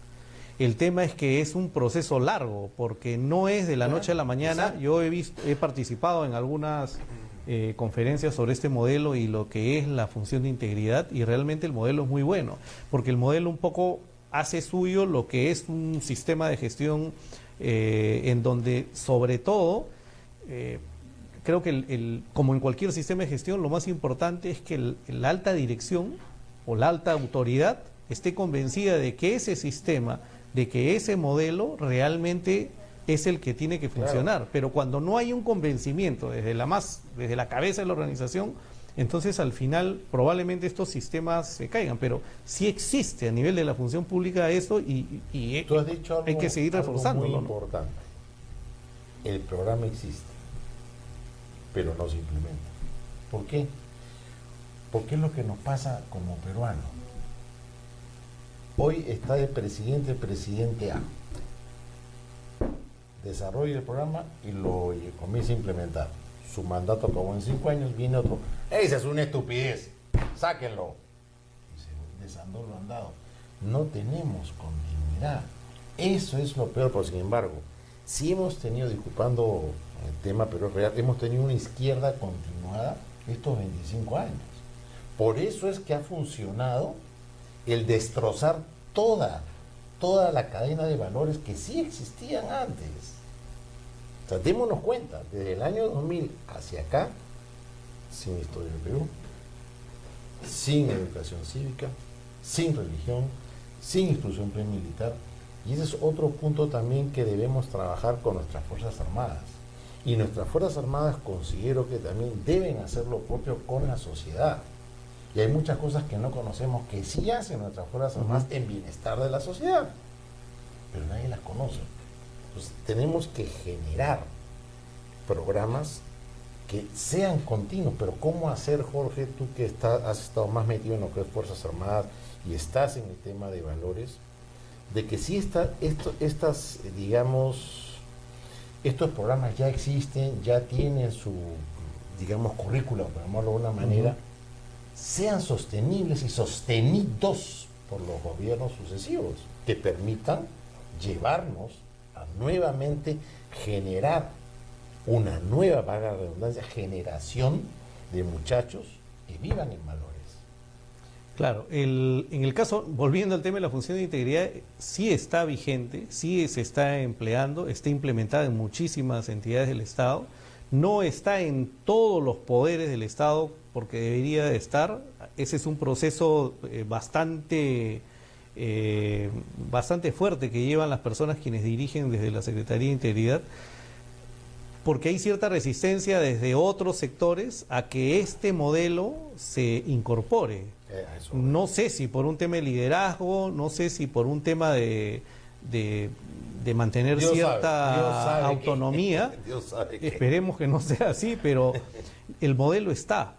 B: El tema es que es un proceso largo, porque no es de la noche a la mañana.
A: Exacto.
B: Yo he participado en algunas conferencias sobre este modelo y lo que es la función de integridad, y realmente el modelo es muy bueno, porque el modelo un poco hace suyo lo que es un sistema de gestión en donde sobre todo creo que como en cualquier sistema de gestión, lo más importante es que la alta dirección o la alta autoridad esté convencida de que ese sistema, de que ese modelo realmente es el que tiene que funcionar. Claro. Pero cuando no hay un convencimiento desde la cabeza de la organización, entonces al final probablemente estos sistemas se caigan. Pero sí existe a nivel de la función pública eso, y
A: tú has dicho algo,
B: hay que seguir reforzándolo.
A: Muy importante. El programa existe, pero no se implementa. ¿Por qué? Porque es lo que nos pasa como peruanos. Hoy está el presidente A. Desarrolla el programa y lo comienza a implementar. Su mandato acabó en 5 años, viene otro. Esa es una estupidez, sáquenlo. Y se desandó lo andado. No tenemos continuidad. Eso es lo peor, pero sin embargo, si hemos tenido, disculpando el tema, pero es real, hemos tenido una izquierda continuada estos 25 años. Por eso es que ha funcionado el destrozar toda la cadena de valores que sí existían antes. O sea, démonos cuenta, desde el año 2000 hacia acá, sin historia del Perú, sin educación cívica, sin religión, sin instrucción premilitar, y ese es otro punto también que debemos trabajar con nuestras Fuerzas Armadas. Y nuestras Fuerzas Armadas considero que también deben hacer lo propio con la sociedad. Y hay muchas cosas que no conocemos que sí hacen nuestras Fuerzas Armadas en bienestar de la sociedad, pero nadie las conoce. Entonces tenemos que generar programas que sean continuos. Pero ¿cómo hacer, Jorge, tú que has estado más metido en lo que es Fuerzas Armadas y estás en el tema de valores, de que sí estos programas ya existen, ya tienen digamos, currícula, por llamarlo de una manera, sean sostenibles y sostenidos por los gobiernos sucesivos, que permitan llevarnos a nuevamente generar una nueva, valga la redundancia, generación de muchachos que vivan en valores.
B: Claro, en el caso, volviendo al tema de la función de integridad, sí está vigente, sí se está empleando, está implementada en muchísimas entidades del Estado, no está en todos los poderes del Estado porque debería de estar. Ese es un proceso bastante fuerte que llevan las personas quienes dirigen desde la Secretaría de Integridad, porque hay cierta resistencia desde otros sectores a que este modelo se incorpore. No sé si por un tema de liderazgo, no sé si por un tema de mantener
A: Dios
B: cierta
A: sabe
B: autonomía.
A: Dios sabe que...
B: Esperemos que no sea así, pero el modelo está.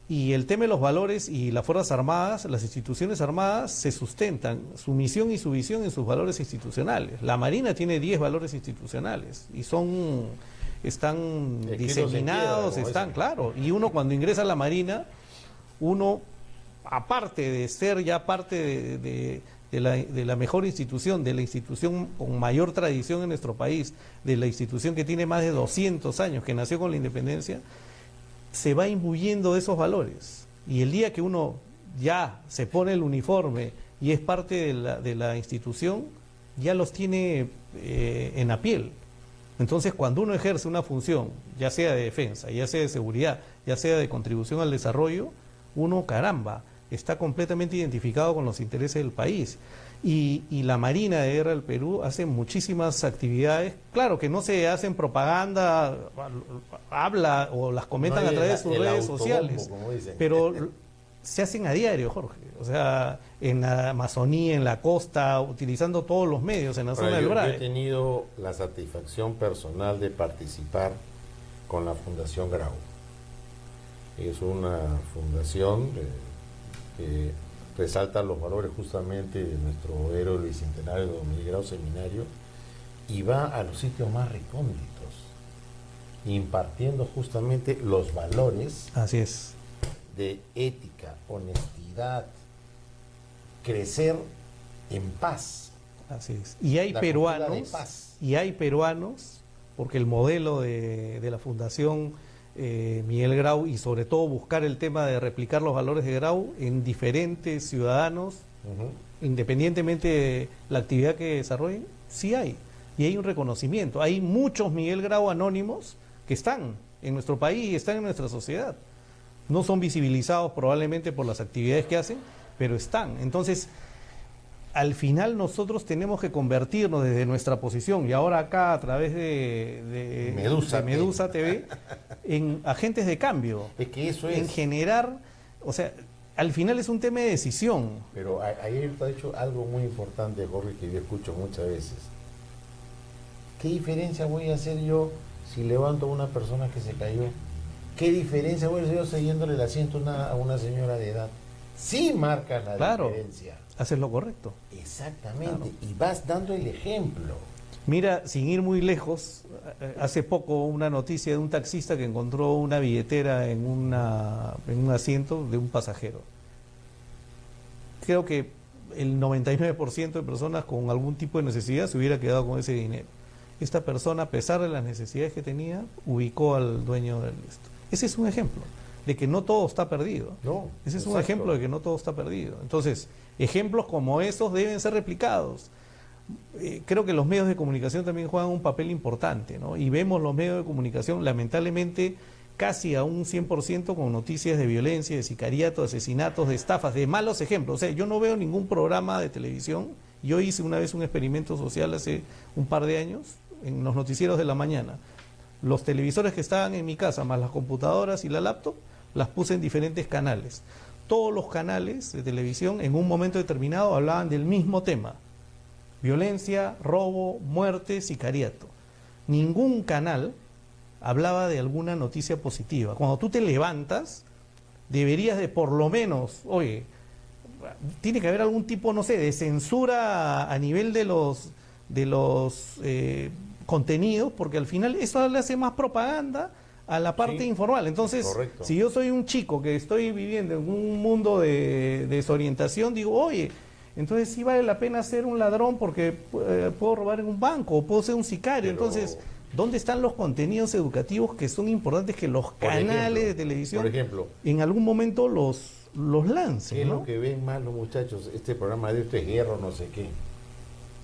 B: Y el tema de los valores y las Fuerzas Armadas, las instituciones armadas se sustentan su misión y su visión en sus valores institucionales. La Marina tiene 10 valores institucionales y están diseminados, están, claro. Y uno cuando ingresa a la Marina, uno, aparte de ser ya parte de la mejor institución, de la institución con mayor tradición en nuestro país, de la institución que tiene más de 200 años, que nació con la independencia, se va imbuyendo de esos valores. Y el día que uno ya se pone el uniforme y es parte de la institución, ya los tiene en la piel. Entonces, cuando uno ejerce una función, ya sea de defensa, ya sea de seguridad, ya sea de contribución al desarrollo, uno, caramba, está completamente identificado con los intereses del país. Y la Marina de Guerra del Perú hace muchísimas actividades, claro que no se hacen propaganda, habla o las comentan a través de sus redes sociales, pero se hacen a diario, Jorge, o sea, en la Amazonía, en la costa, utilizando todos los medios en la zona del Brae.
A: Yo he tenido la satisfacción personal de participar con la Fundación Grau. Es una fundación que resalta los valores justamente de nuestro héroe bicentenario don Miguel Grau Seminario, y va a los sitios más recónditos impartiendo justamente los valores.
B: Así es.
A: De ética, honestidad, crecer en paz.
B: Así es. Y hay peruanos, porque el modelo de la Fundación Miguel Grau, y sobre todo buscar el tema de replicar los valores de Grau en diferentes ciudadanos, independientemente de la actividad que desarrollen, sí hay. Y hay un reconocimiento. Hay muchos Miguel Grau anónimos que están en nuestro país y están en nuestra sociedad. No son visibilizados probablemente por las actividades que hacen, pero están. Entonces, al final nosotros tenemos que convertirnos desde nuestra posición, y ahora acá a través de Medusa TV, en agentes de cambio.
A: Es que eso es.
B: En generar, o sea, al final es un tema de decisión.
A: Pero ayer te ha dicho algo muy importante, Jorge, que yo escucho muchas veces. ¿Qué diferencia voy a hacer yo si levanto a una persona que se cayó? ¿Qué diferencia voy a hacer yo siguiéndole el asiento a una señora de edad? Sí marca la diferencia.
B: Haces lo correcto.
A: Exactamente, claro. Y vas dando el ejemplo.
B: Mira, sin ir muy lejos, hace poco una noticia de un taxista que encontró una billetera en un asiento de un pasajero. Creo que el 99% de personas con algún tipo de necesidad se hubiera quedado con ese dinero. Esta persona, a pesar de las necesidades que tenía, ubicó al dueño del esto. Ese es un ejemplo de que no todo está perdido. Ese es un ejemplo de que no todo está perdido. Entonces, ejemplos como esos deben ser replicados. Creo que los medios de comunicación también juegan un papel importante, ¿no? Y vemos los medios de comunicación, lamentablemente, casi a un 100% con noticias de violencia, de sicariato, de asesinatos, de estafas, de malos ejemplos. O sea, yo no veo ningún programa de televisión. Yo hice una vez un experimento social hace un par de años en los noticieros de la mañana. Los televisores que estaban en mi casa, más las computadoras y la laptop, las puse en diferentes canales. Todos los canales de televisión en un momento determinado hablaban del mismo tema: violencia, robo, muerte, sicariato. Ningún canal hablaba de alguna noticia positiva. Cuando tú te levantas, deberías de por lo menos, oye, tiene que haber algún tipo, no sé, de censura a nivel de los contenidos, porque al final eso le hace más propaganda a la parte
A: Sí,
B: informal. Entonces,
A: correcto.
B: si yo soy un chico que estoy viviendo en un mundo de desorientación, digo, oye, entonces sí vale la pena ser un ladrón porque puedo robar en un banco o puedo ser un sicario.
A: Pero,
B: Entonces, ¿dónde están los contenidos educativos que son importantes que los canales de televisión
A: por ejemplo,
B: en algún momento los
A: ¿qué
B: lancen,
A: es
B: ¿no?
A: lo que ven más los muchachos? Este programa de este hierro, no sé qué,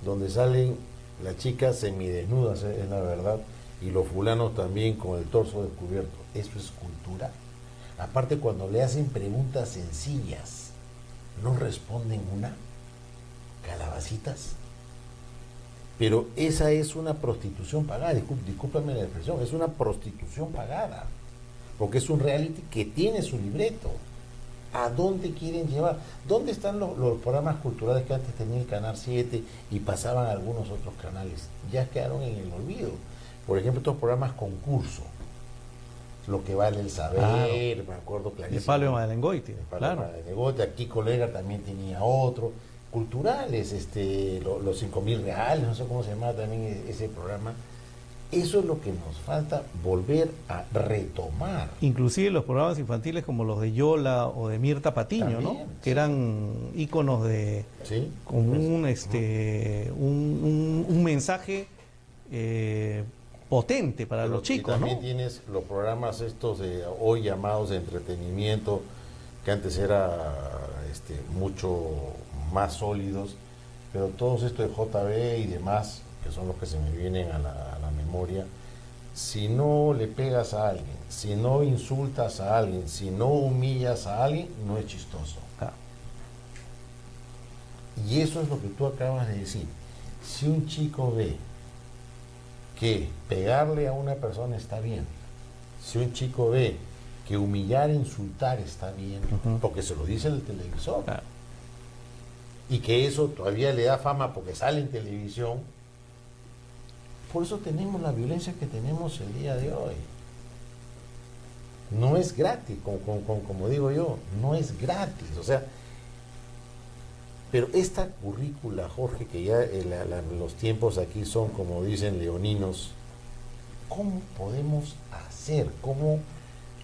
A: donde salen las chicas semidesnudas, es la verdad, y los fulanos también con el torso descubierto. Eso es cultura. Aparte, cuando le hacen preguntas sencillas, no responden una, calabacitas. Pero esa es una prostitución pagada, discúlpame la expresión, es una prostitución pagada, porque es un reality que tiene su libreto. ¿A dónde quieren llevar? ¿Dónde están los programas culturales que antes tenía el Canal 7 y pasaban a algunos otros canales? Ya quedaron en el olvido. Por ejemplo, estos programas concurso, lo que vale el saber,
B: Claro.
A: me acuerdo clarísimo.
B: De Pablo Malengoite, claro.
A: Aquí Colega también tenía otro. Culturales, los 5.000 reales, no sé cómo se llamaba también ese programa. Eso es lo que nos falta, volver a retomar.
B: Inclusive los programas infantiles como los de Yola o de Mirta Patiño,
A: También,
B: ¿no?
A: sí.
B: Que eran íconos de
A: ¿Sí?
B: con un mensaje potente para los chicos,
A: y también
B: ¿no?
A: tienes los programas estos de hoy llamados de entretenimiento, que antes era mucho más sólidos, pero todos estos de JB y demás, que son los que se me vienen a la memoria, si no le pegas a alguien, si no insultas a alguien, si no humillas a alguien, no es chistoso.
B: Ah,
A: Y eso es lo que tú acabas de decir. Si un chico ve que pegarle a una persona está bien, si un chico ve que humillar, insultar está bien,
B: Ujú.
A: porque se lo dice en el televisor,
B: claro.
A: y que eso todavía le da fama porque sale en televisión, por eso tenemos la violencia que tenemos el día de hoy. No es gratis, como digo yo, no es gratis. O sea, pero esta currícula, Jorge, que ya los tiempos aquí son, como dicen, leoninos, ¿cómo podemos hacer, cómo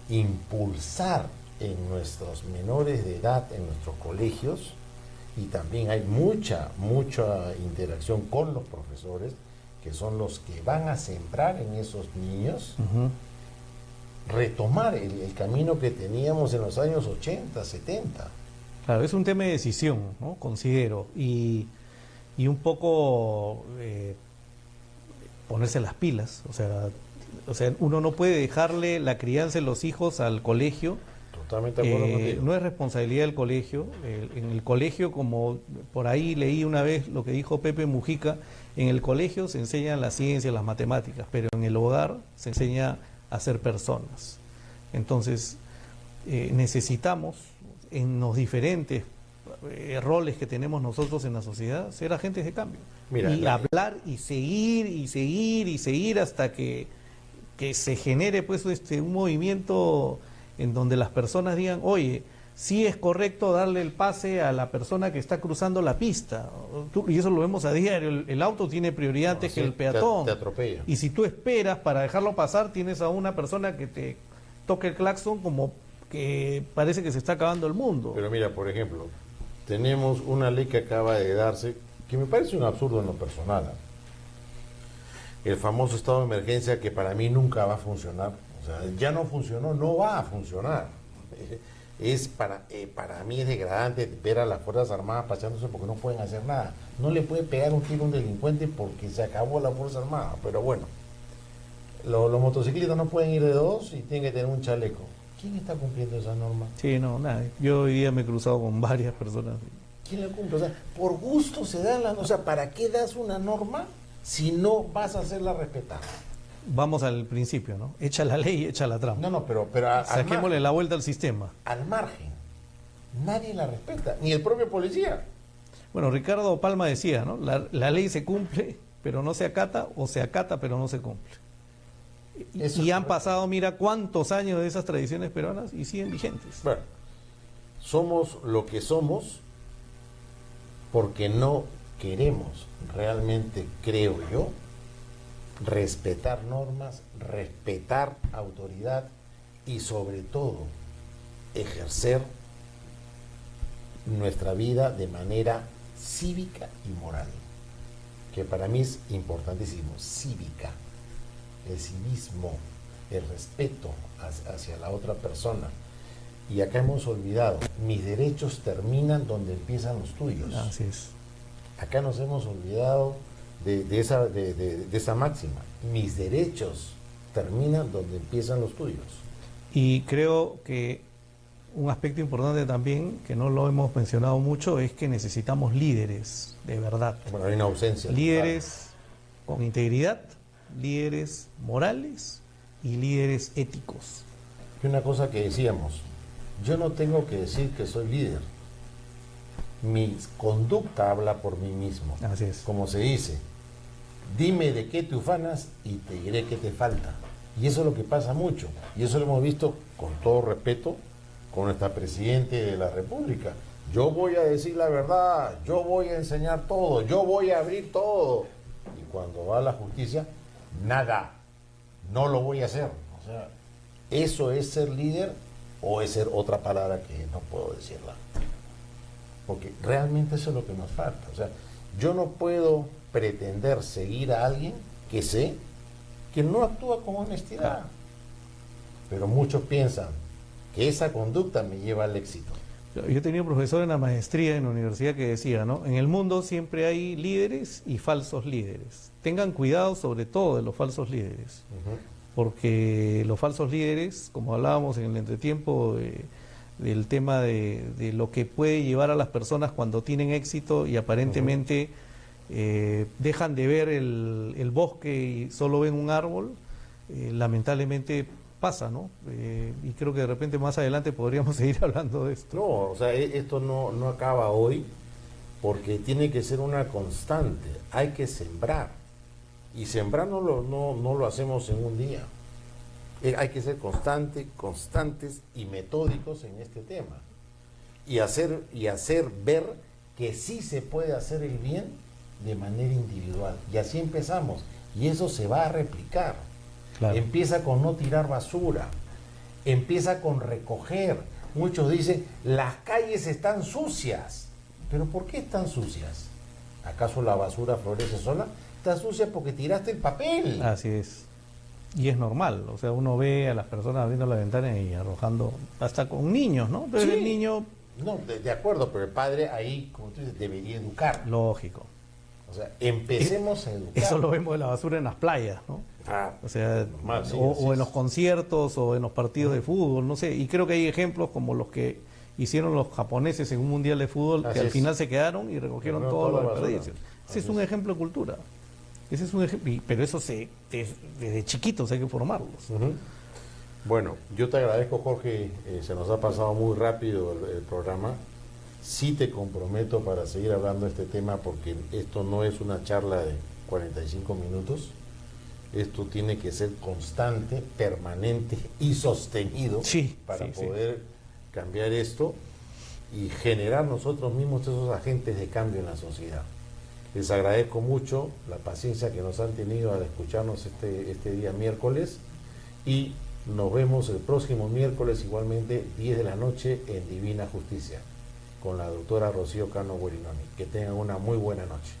A: impulsar en nuestros menores de edad, en nuestros colegios? Y también hay mucha interacción con los profesores, que son los que van a sembrar en esos niños,
B: Ujú.
A: retomar el camino que teníamos en los años 80, 70.
B: Claro, es un tema de decisión, ¿no? Considero. Y un poco ponerse las pilas. O sea, uno no puede dejarle la crianza de los hijos al colegio.
A: Totalmente de acuerdo contigo.
B: No es responsabilidad del colegio. En el colegio, como por ahí leí una vez lo que dijo Pepe Mujica, en el colegio se enseñan las ciencias, las matemáticas, pero en el hogar se enseña a ser personas. Entonces, necesitamos en los diferentes roles que tenemos nosotros en la sociedad ser agentes de cambio.
A: Mira,
B: y hablar y seguir hasta que se genere pues un movimiento en donde las personas digan, oye, sí es correcto darle el pase a la persona que está cruzando la pista. Y eso lo vemos a diario, el auto tiene prioridad antes que el peatón.
A: Te atropella.
B: Y si tú esperas para dejarlo pasar, tienes a una persona que te toque el claxon como que parece que se está acabando el mundo.
A: Pero mira, por ejemplo, tenemos una ley que acaba de darse, que me parece un absurdo en lo personal. El famoso estado de emergencia, que para mí nunca va a funcionar. O sea, ya no funcionó, no va a funcionar. Para mí es degradante ver a las Fuerzas Armadas paseándose porque no pueden hacer nada. No le puede pegar un tiro a un delincuente porque se acabó la Fuerza Armada. Pero bueno, los motociclistas no pueden ir de dos y tienen que tener un chaleco. ¿Quién está cumpliendo esa norma?
B: Sí, no, nada. Yo hoy día me he cruzado con varias personas.
A: ¿Quién la cumple? O sea, por gusto se da la... O sea, ¿para qué das una norma si no vas a hacerla respetar?
B: Vamos al principio, ¿no? Echa la ley, echa la trampa.
A: No, pero
B: Saquémosle la vuelta al sistema.
A: al margen, nadie la respeta, ni el propio policía.
B: Bueno, Ricardo Palma decía, ¿no? La ley se cumple, pero no se acata, o se acata, pero no se cumple.
A: Eso
B: Y
A: es
B: han
A: correcto.
B: pasado, mira, cuántos años de esas tradiciones peruanas y siguen vigentes.
A: Bueno, somos lo que somos porque no queremos, realmente creo yo, respetar normas, respetar autoridad y sobre todo ejercer nuestra vida de manera cívica y moral, que para mí es importantísimo. Cívica, el civismo, el respeto hacia la otra persona. Y acá hemos olvidado, mis derechos terminan donde empiezan los tuyos.
B: Así es.
A: Acá nos hemos olvidado de esa máxima. Mis derechos terminan donde empiezan los tuyos.
B: Y creo que un aspecto importante también, que no lo hemos mencionado mucho, es que necesitamos líderes, de verdad.
A: Bueno, hay una ausencia.
B: Líderes con integridad, líderes morales y líderes éticos.
A: Y una cosa que decíamos, yo no tengo que decir que soy líder. Mi conducta habla por mí mismo.
B: Así es.
A: Como se dice, dime de qué te ufanas y te diré qué te falta. Y eso es lo que pasa mucho. Y eso lo hemos visto, con todo respeto, con nuestra Presidenta de la República. Yo voy a decir la verdad, yo voy a enseñar todo, yo voy a abrir todo. Y cuando va a la justicia, nada, no lo voy a hacer. O sea, ¿eso es ser líder o es ser otra palabra que no puedo decirla? Porque realmente eso es lo que nos falta. O sea, yo no puedo pretender seguir a alguien que sé que no actúa con honestidad. Pero muchos piensan que esa conducta me lleva al éxito.
B: Yo tenía un profesor en la maestría en la universidad que decía, ¿no? En el mundo siempre hay líderes y falsos líderes. Tengan cuidado sobre todo de los falsos líderes. Porque los falsos líderes, como hablábamos en el entretiempo del tema de lo que puede llevar a las personas cuando tienen éxito y aparentemente dejan de ver el bosque y solo ven un árbol, lamentablemente pasa, ¿no? Y creo que de repente más adelante podríamos seguir hablando de esto.
A: No, o sea, esto no acaba hoy, porque tiene que ser una constante. Hay que sembrar. Y sembrar no lo hacemos en un día. Hay que ser constantes y metódicos en este tema. Y hacer ver que sí se puede hacer el bien de manera individual. Y así empezamos. Y eso se va a replicar. Claro. Empieza con no tirar basura. Empieza con recoger. Muchos dicen, las calles están sucias. ¿Pero por qué están sucias? ¿Acaso la basura florece sola? Está sucia porque tiraste el papel.
B: Así es. Y es normal, o sea, uno ve a las personas abriendo la ventana y arrojando, hasta con niños, ¿no? Pero sí. El niño...
A: No, de acuerdo, pero el padre ahí, como tú dices, debería educar.
B: Lógico.
A: O sea, empecemos a educar.
B: Eso lo vemos de la basura en las playas, ¿no? O sea, normal, sí, o en los conciertos o en los partidos de fútbol, no sé. Y creo que hay ejemplos como los que hicieron los japoneses en un mundial de fútbol, que al final se quedaron y recogieron todos los desperdicios. Ese es un ejemplo de cultura. Ese es un ejemplo, pero eso desde chiquitos hay que formarlos.
A: Bueno, yo te agradezco, Jorge, se nos ha pasado muy rápido el programa. Sí te comprometo para seguir hablando de este tema, porque esto no es una charla de 45 minutos. Esto tiene que ser constante, permanente y sostenido para poder cambiar esto y generar nosotros mismos esos agentes de cambio en la sociedad. Les agradezco mucho la paciencia que nos han tenido al escucharnos este día miércoles, y nos vemos el próximo miércoles igualmente 10 de la noche en Divina Justicia con la doctora Rocío Cano Guerinoni. Que tengan una muy buena noche.